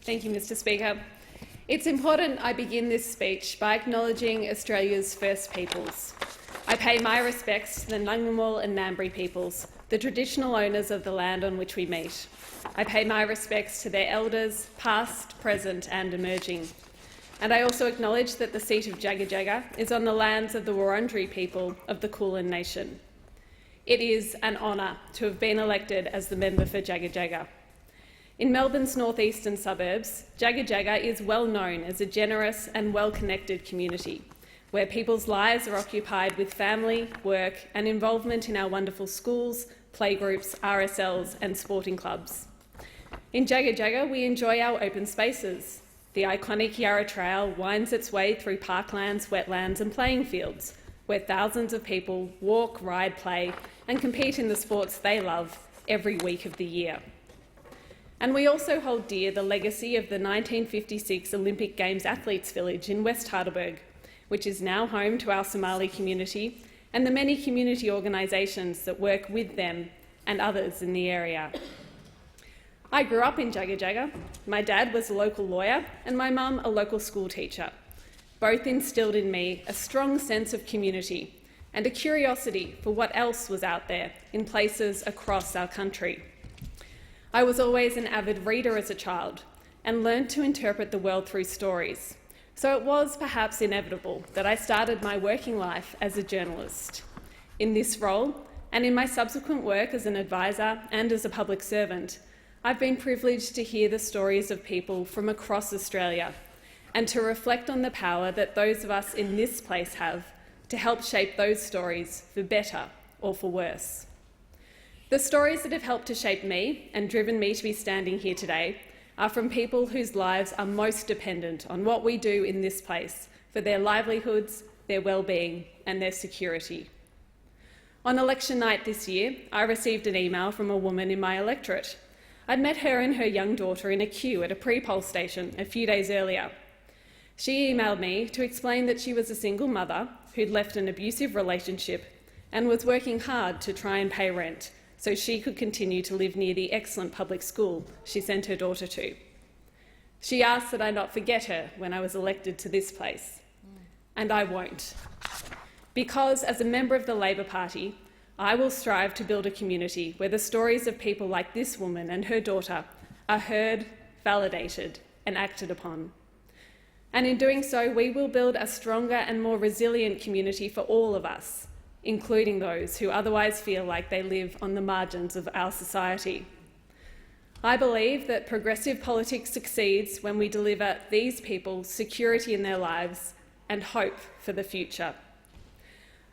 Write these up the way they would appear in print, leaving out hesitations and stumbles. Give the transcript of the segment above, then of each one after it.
Thank you, Mr. Speaker. It's important I begin this speech by acknowledging Australia's First Peoples. I pay my respects to the Ngunnawal and Ngambri peoples, the traditional owners of the land on which we meet. I pay my respects to their elders, past, present and emerging. And I also acknowledge that the seat of Jagajaga is on the lands of the Wurundjeri people of the Kulin Nation. It is an honour to have been elected as the member for Jagajaga. In Melbourne's northeastern suburbs, Jagajaga is well known as a generous and well-connected community, where people's lives are occupied with family, work and involvement in our wonderful schools, playgroups, RSLs and sporting clubs. In Jagajaga, we enjoy our open spaces. The iconic Yarra Trail winds its way through parklands, wetlands and playing fields, where thousands of people walk, ride, play and compete in the sports they love every week of the year. And we also hold dear the legacy of the 1956 Olympic Games Athletes Village in West Heidelberg, which is now home to our Somali community and the many community organisations that work with them and others in the area. I grew up in Jagajaga. My dad was a local lawyer and my mum a local school teacher. Both instilled in me a strong sense of community and a curiosity for what else was out there in places across our country. I was always an avid reader as a child and learned to interpret the world through stories, so it was perhaps inevitable that I started my working life as a journalist. In this role, and in my subsequent work as an advisor and as a public servant, I've been privileged to hear the stories of people from across Australia and to reflect on the power that those of us in this place have to help shape those stories for better or for worse. The stories that have helped to shape me and driven me to be standing here today are from people whose lives are most dependent on what we do in this place for their livelihoods, their well-being and their security. On election night this year, I received an email from a woman in my electorate. I'd met her and her young daughter in a queue at a pre-poll station a few days earlier. She emailed me to explain that she was a single mother who'd left an abusive relationship and was working hard to try and pay rent so she could continue to live near the excellent public school she sent her daughter to. She asked that I not forget her when I was elected to this place, and I won't. Because as a member of the Labor Party, I will strive to build a community where the stories of people like this woman and her daughter are heard, validated and acted upon. And in doing so, we will build a stronger and more resilient community for all of us, including those who otherwise feel like they live on the margins of our society. I believe that progressive politics succeeds when we deliver these people security in their lives and hope for the future.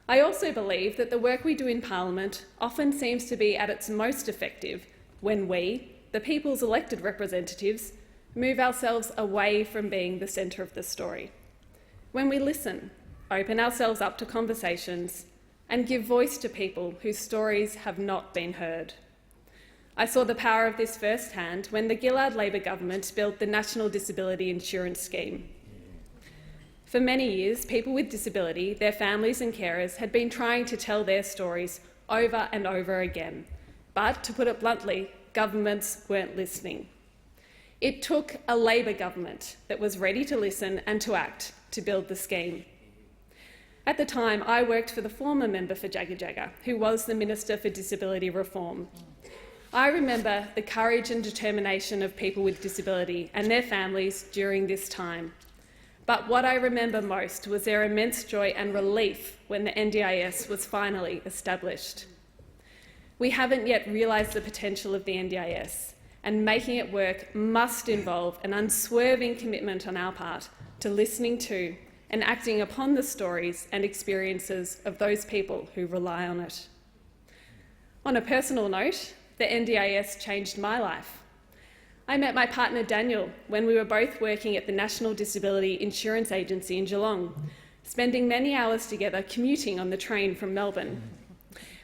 I also believe that the work we do in Parliament often seems to be at its most effective when we, the people's elected representatives, move ourselves away from being the centre of the story. When we listen, open ourselves up to conversations and give voice to people whose stories have not been heard. I saw the power of this firsthand when the Gillard Labor government built the National Disability Insurance Scheme. For many years, people with disability, their families and carers had been trying to tell their stories over and over again. But, to put it bluntly, governments weren't listening. It took a Labor government that was ready to listen and to act to build the scheme. At the time, I worked for the former member for Jagajaga, who was the Minister for Disability Reform. I remember the courage and determination of people with disability and their families during this time. But what I remember most was their immense joy and relief when the NDIS was finally established. We haven't yet realised the potential of the NDIS, and making it work must involve an unswerving commitment on our part to listening to and acting upon the stories and experiences of those people who rely on it. On a personal note, the NDIS changed my life. I met my partner Daniel when we were both working at the National Disability Insurance Agency in Geelong, spending many hours together commuting on the train from Melbourne.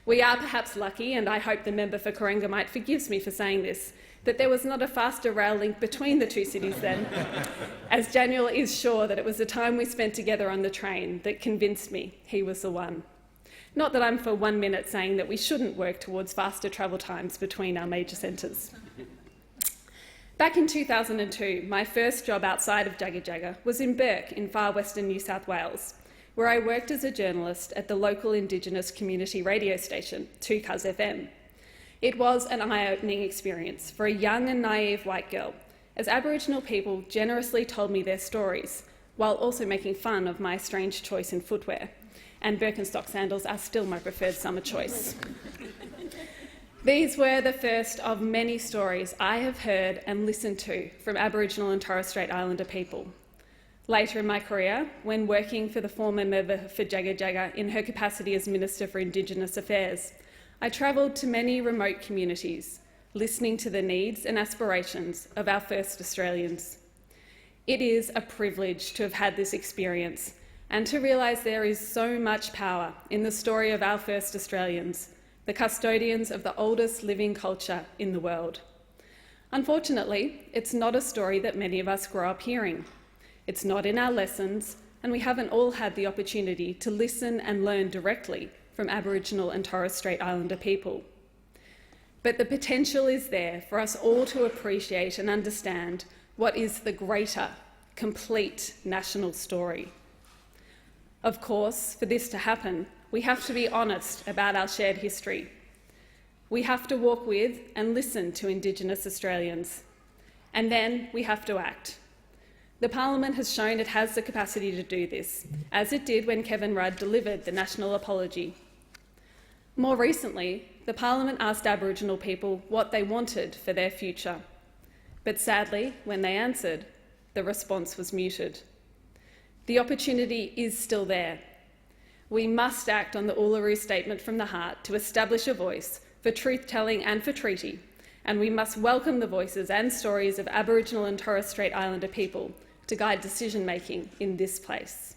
We are perhaps lucky, and I hope the member for Corangamite forgives me for saying this, that there was not a faster rail link between the two cities then, as Daniel is sure that it was the time we spent together on the train that convinced me he was the one. Not that I'm for 1 minute saying that we shouldn't work towards faster travel times between our major centres. Back in 2002, my first job outside of Jagajaga was in Burke in far western New South Wales, where I worked as a journalist at the local Indigenous community radio station, 2Cuz FM. It was an eye-opening experience for a young and naive white girl, as Aboriginal people generously told me their stories, while also making fun of my strange choice in footwear. And Birkenstock sandals are still my preferred summer choice. These were the first of many stories I have heard and listened to from Aboriginal and Torres Strait Islander people. Later in my career, when working for the former member for Jagajaga in her capacity as Minister for Indigenous Affairs, I travelled to many remote communities, listening to the needs and aspirations of our first Australians. It is a privilege to have had this experience and to realise there is so much power in the story of our first Australians, the custodians of the oldest living culture in the world. Unfortunately, it's not a story that many of us grow up hearing. It's not in our lessons, and we haven't all had the opportunity to listen and learn directly from Aboriginal and Torres Strait Islander people. But the potential is there for us all to appreciate and understand what is the greater, complete national story. Of course, for this to happen, we have to be honest about our shared history. We have to walk with and listen to Indigenous Australians. And then we have to act. The Parliament has shown it has the capacity to do this, as it did when Kevin Rudd delivered the national apology. More recently, the Parliament asked Aboriginal people what they wanted for their future. But sadly, when they answered, the response was muted. The opportunity is still there. We must act on the Uluru Statement from the Heart to establish a voice for truth-telling and for treaty, and we must welcome the voices and stories of Aboriginal and Torres Strait Islander people to guide decision-making in this place.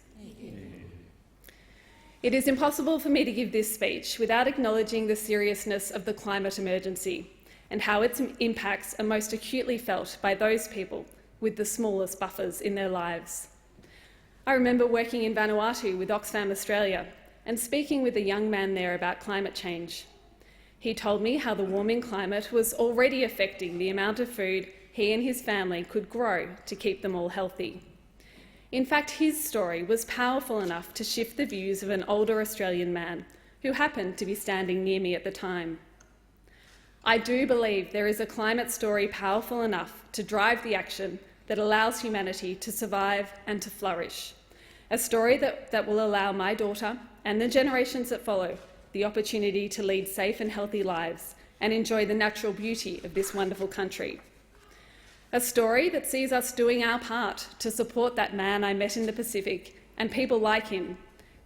It is impossible for me to give this speech without acknowledging the seriousness of the climate emergency and how its impacts are most acutely felt by those people with the smallest buffers in their lives. I remember working in Vanuatu with Oxfam Australia and speaking with a young man there about climate change. He told me how the warming climate was already affecting the amount of food he and his family could grow to keep them all healthy. In fact, his story was powerful enough to shift the views of an older Australian man who happened to be standing near me at the time. I do believe there is a climate story powerful enough to drive the action that allows humanity to survive and to flourish. A story that will allow my daughter and the generations that follow the opportunity to lead safe and healthy lives and enjoy the natural beauty of this wonderful country. A story that sees us doing our part to support that man I met in the Pacific and people like him,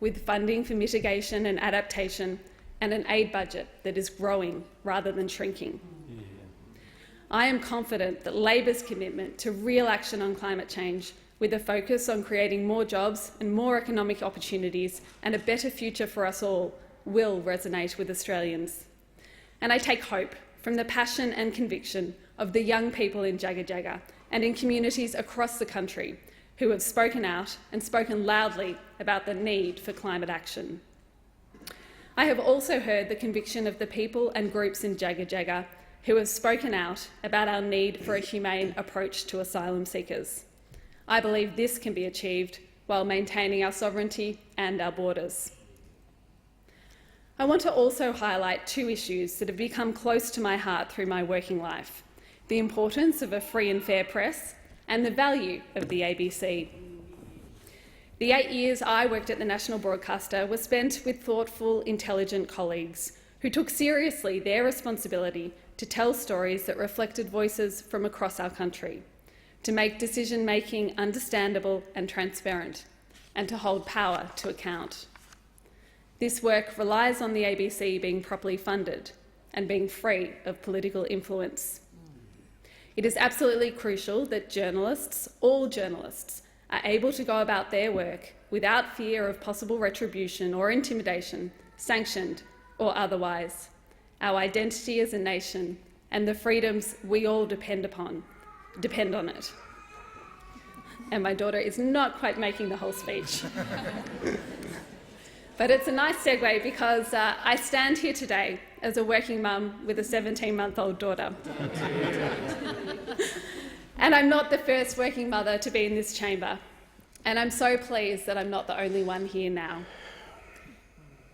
with funding for mitigation and adaptation and an aid budget that is growing rather than shrinking. I am confident that Labor's commitment to real action on climate change, with a focus on creating more jobs and more economic opportunities and a better future for us all, will resonate with Australians. And I take hope from the passion and conviction of the young people in Jagajaga and in communities across the country who have spoken out and spoken loudly about the need for climate action. I have also heard the conviction of the people and groups in Jagajaga who have spoken out about our need for a humane approach to asylum seekers. I believe this can be achieved while maintaining our sovereignty and our borders. I want to also highlight two issues that have become close to my heart through my working life: the importance of a free and fair press and the value of the ABC. The 8 years I worked at the national broadcaster were spent with thoughtful, intelligent colleagues who took seriously their responsibility to tell stories that reflected voices from across our country, to make decision-making understandable and transparent, and to hold power to account. This work relies on the ABC being properly funded and being free of political influence. It is absolutely crucial that journalists, all journalists, are able to go about their work without fear of possible retribution or intimidation, sanctioned or otherwise. Our identity as a nation and the freedoms we all depend on it. And my daughter is not quite making the whole speech. But it's a nice segue because I stand here today as a working mum with a 17-month-old daughter. And I'm not the first working mother to be in this chamber. And I'm so pleased that I'm not the only one here now.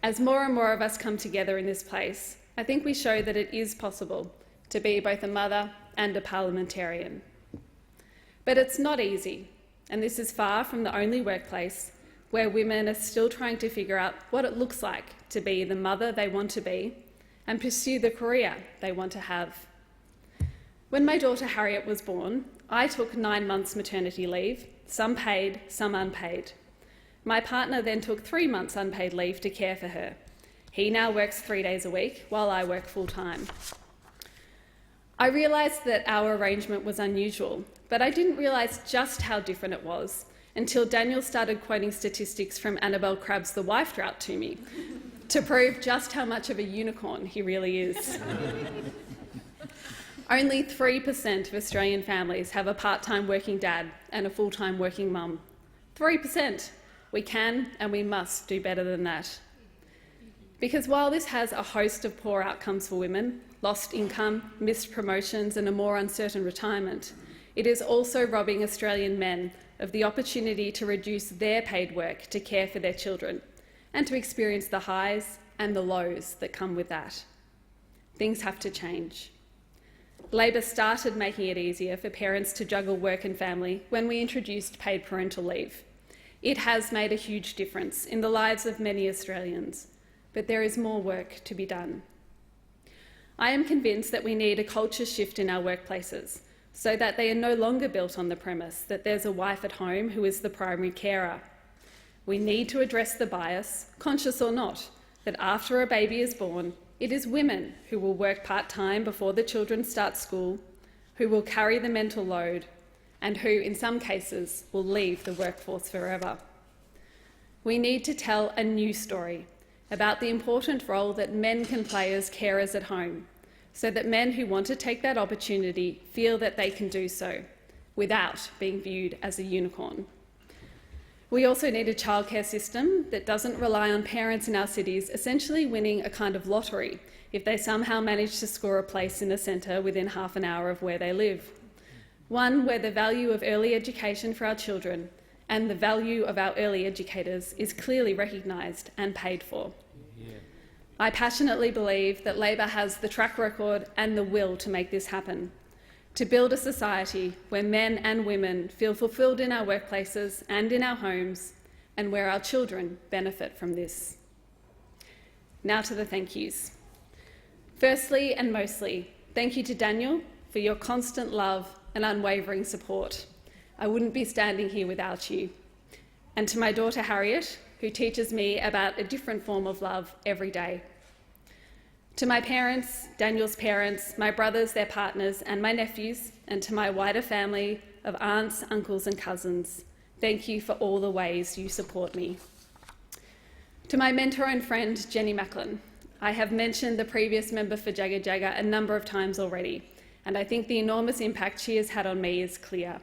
As more and more of us come together in this place, I think we show that it is possible to be both a mother and a parliamentarian. But it's not easy, and this is far from the only workplace where women are still trying to figure out what it looks like to be the mother they want to be and pursue the career they want to have. When my daughter Harriet was born, I took 9 months maternity leave, some paid, some unpaid. My partner then took 3 months unpaid leave to care for her. He now works 3 days a week while I work full-time. I realised that our arrangement was unusual, but I didn't realise just how different it was until Daniel started quoting statistics from Annabel Crabb's The Wife Drought to me to prove just how much of a unicorn he really is. Only 3% of Australian families have a part-time working dad and a full-time working mum. 3%. We can and we must do better than that. Because while this has a host of poor outcomes for women, lost income, missed promotions and a more uncertain retirement, it is also robbing Australian men of the opportunity to reduce their paid work to care for their children and to experience the highs and the lows that come with that. Things have to change. Labor started making it easier for parents to juggle work and family when we introduced paid parental leave. It has made a huge difference in the lives of many Australians, but there is more work to be done. I am convinced that we need a culture shift in our workplaces so that they are no longer built on the premise that there's a wife at home who is the primary carer. We need to address the bias, conscious or not, that after a baby is born, it is women who will work part-time before the children start school, who will carry the mental load, and who, in some cases, will leave the workforce forever. We need to tell a new story about the important role that men can play as carers at home, so that men who want to take that opportunity feel that they can do so without being viewed as a unicorn. We also need a childcare system that doesn't rely on parents in our cities essentially winning a kind of lottery if they somehow manage to score a place in a centre within half an hour of where they live. One where the value of early education for our children and the value of our early educators is clearly recognised and paid for. I passionately believe that Labor has the track record and the will to make this happen, to build a society where men and women feel fulfilled in our workplaces and in our homes, and where our children benefit from this. Now to the thank yous. Firstly and mostly, thank you to Daniel for your constant love and unwavering support. I wouldn't be standing here without you. And to my daughter Harriet, who teaches me about a different form of love every day. To my parents, Daniel's parents, my brothers, their partners, and my nephews, and to my wider family of aunts, uncles, and cousins, thank you for all the ways you support me. To my mentor and friend, Jenny Macklin, I have mentioned the previous member for Jagajaga a number of times already, and I think the enormous impact she has had on me is clear.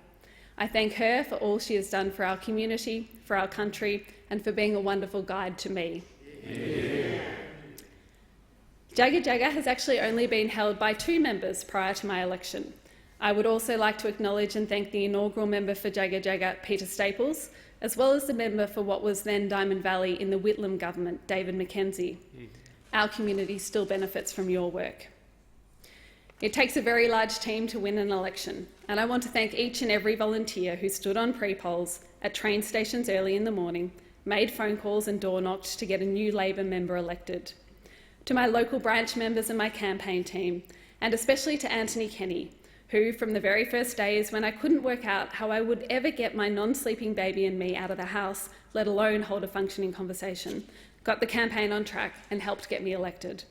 I thank her for all she has done for our community, for our country, and for being a wonderful guide to me. Yeah. Jagajaga has actually only been held by 2 members prior to my election. I would also like to acknowledge and thank the inaugural member for Jagajaga, Peter Staples, as well as the member for what was then Diamond Valley in the Whitlam government, David McKenzie. Our community still benefits from your work. It takes a very large team to win an election, and I want to thank each and every volunteer who stood on pre-polls at train stations early in the morning, made phone calls and door knocked to get a new Labor member elected. To my local branch members and my campaign team, and especially to Anthony Kenny, who, from the very first days when I couldn't work out how I would ever get my non-sleeping baby and me out of the house, let alone hold a functioning conversation, got the campaign on track and helped get me elected.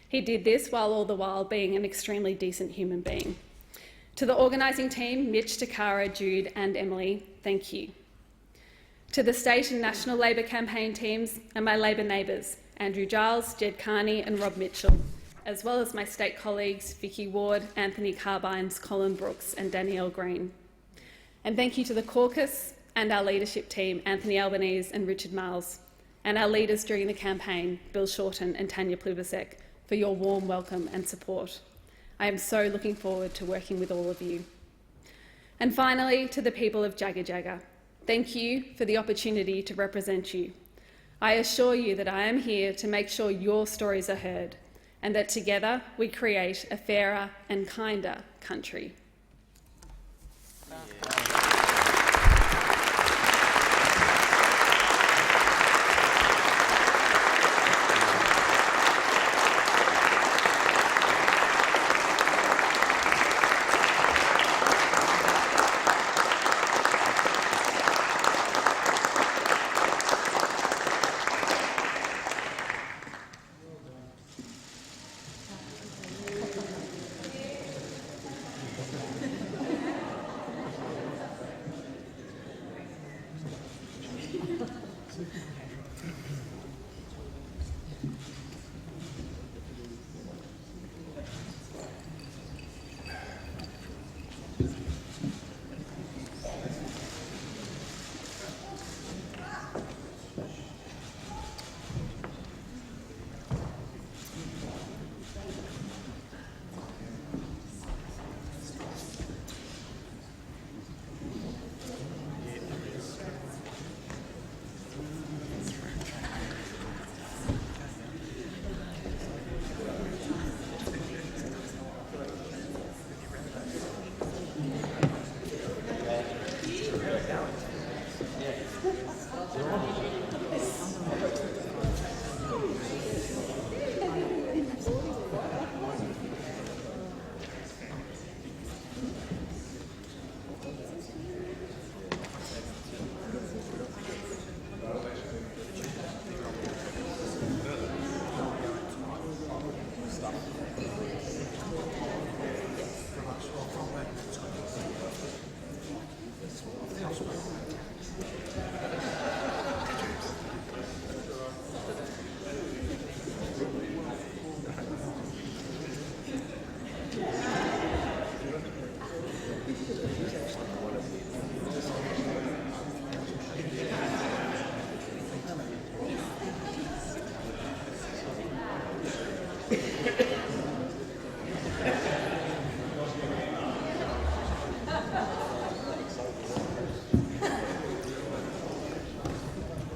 He did this while all the while being an extremely decent human being. To the organising team, Mitch, Takara, Jude and Emily, thank you. To the state and national Labor campaign teams and my Labor neighbours, Andrew Giles, Jed Carney and Rob Mitchell, as well as my state colleagues Vicky Ward, Anthony Carbines, Colin Brooks and Danielle Green. And thank you to the caucus and our leadership team, Anthony Albanese and Richard Miles, and our leaders during the campaign, Bill Shorten and Tanya Plibersek, for your warm welcome and support. I am so looking forward to working with all of you. And finally, to the people of Jagajaga, thank you for the opportunity to represent you. I assure you that I am here to make sure your stories are heard and that together we create a fairer and kinder country.